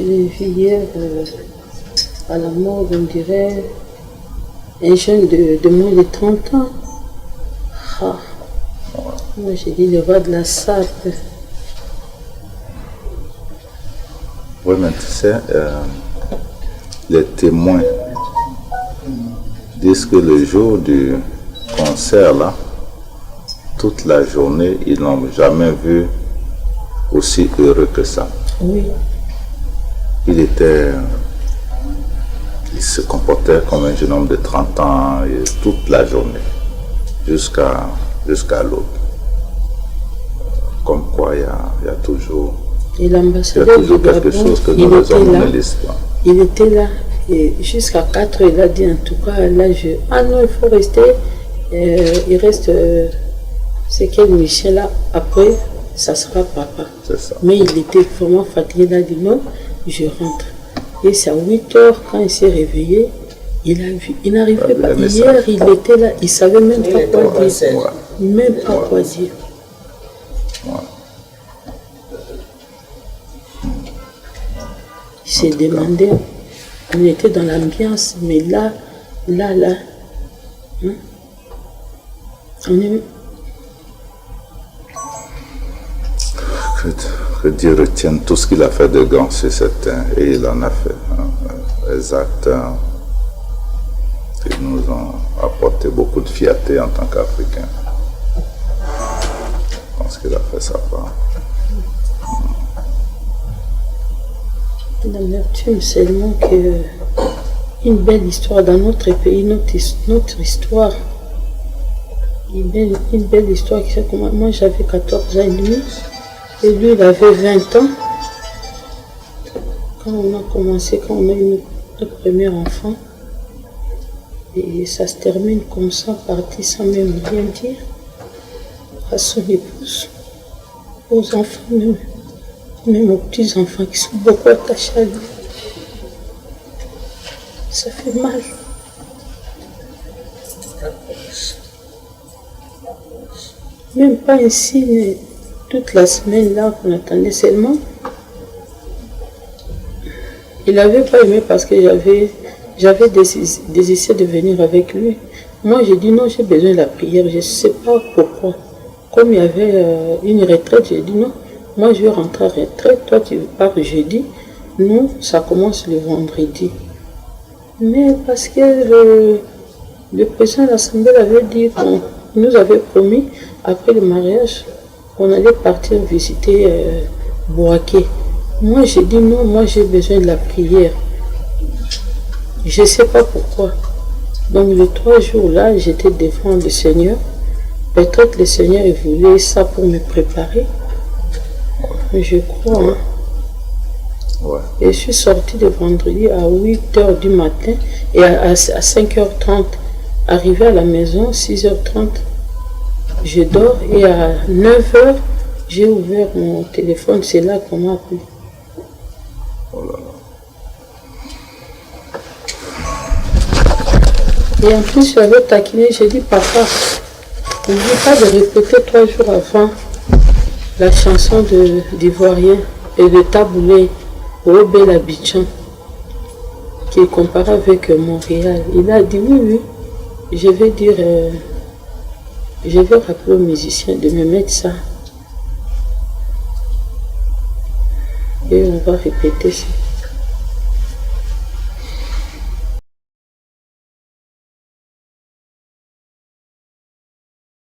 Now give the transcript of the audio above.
l'ai vu hier à la mort, on dirait un jeune de moins de 30 ans. Ah. Moi j'ai dit le roi de la salle. Oui, mais tu sais, les témoins disent que le jour du concert, là, toute la journée, ils n'ont jamais vu aussi heureux que ça. Oui. Il se comportait comme un jeune homme de 30 ans et toute la journée, jusqu'à l'aube. Comme quoi, il y a toujours... Et l'ambassadeur du quelque Gabon, chose que nous raisonnons dans l'histoire. Il était là et jusqu'à 4 heures, il a dit en tout cas, là ah non, il faut rester, il reste c'est quel Michel là, après ça sera papa. C'est ça. Mais il était vraiment fatigué, il a dit non, je rentre. Et c'est à 8 heures quand il s'est réveillé, il a vu, il n'arrivait pas. Hier il était là, il ne savait même pas quoi dire. Même pas quoi dire. Il s'est demandé, on était dans l'ambiance, mais là, hein, on est... Que Dieu retienne tout ce qu'il a fait de grand, c'est certain, et il en a fait. Les actes qui nous ont apporté beaucoup de fierté en tant qu'Africains. Je pense qu'il a fait sa part. L'amertume seulement qu'une belle histoire dans notre pays, notre histoire, une belle histoire qui fait comment moi j'avais 14 ans et demi et lui il avait 20 ans quand on a commencé, quand on a eu notre premier enfant, et ça se termine comme ça, parti sans même rien dire à son épouse, aux enfants même aux petits-enfants qui sont beaucoup attachés à lui. Ça fait mal. Même pas un signe toute la semaine là qu'on attendait seulement. Il n'avait pas aimé parce que j'avais désiré de venir avec lui. Moi j'ai dit non, j'ai besoin de la prière, je ne sais pas pourquoi. Comme il y avait une retraite, j'ai dit non. Moi, je vais rentrer à retraite, toi, tu pars jeudi. Nous, ça commence le vendredi. Mais parce que le président de l'Assemblée avait dit qu'on nous avait promis, après le mariage, qu'on allait partir visiter Bouaké. Moi, j'ai dit non, moi, j'ai besoin de la prière. Je ne sais pas pourquoi. Donc, les 3 jours-là, j'étais devant le Seigneur. Peut-être le Seigneur voulait ça pour me préparer. Je crois. Hein. Ouais. Et je suis sortie le vendredi à 8h du matin et à 5h30, arrivé à la maison, 6h30, je dors et à 9h, j'ai ouvert mon téléphone, c'est là qu'on m'a appelé. Oh là là. Et en plus, j'avais taquiné, j'ai dit, papa, n'oublie pas de répéter 3 jours avant la chanson d'Ivoirien et de Taboulé, au Bel Abidjan, qui est comparé avec Montréal. Il a dit oui, je vais dire, je vais rappeler aux musiciens de me mettre ça. Et on va répéter ça.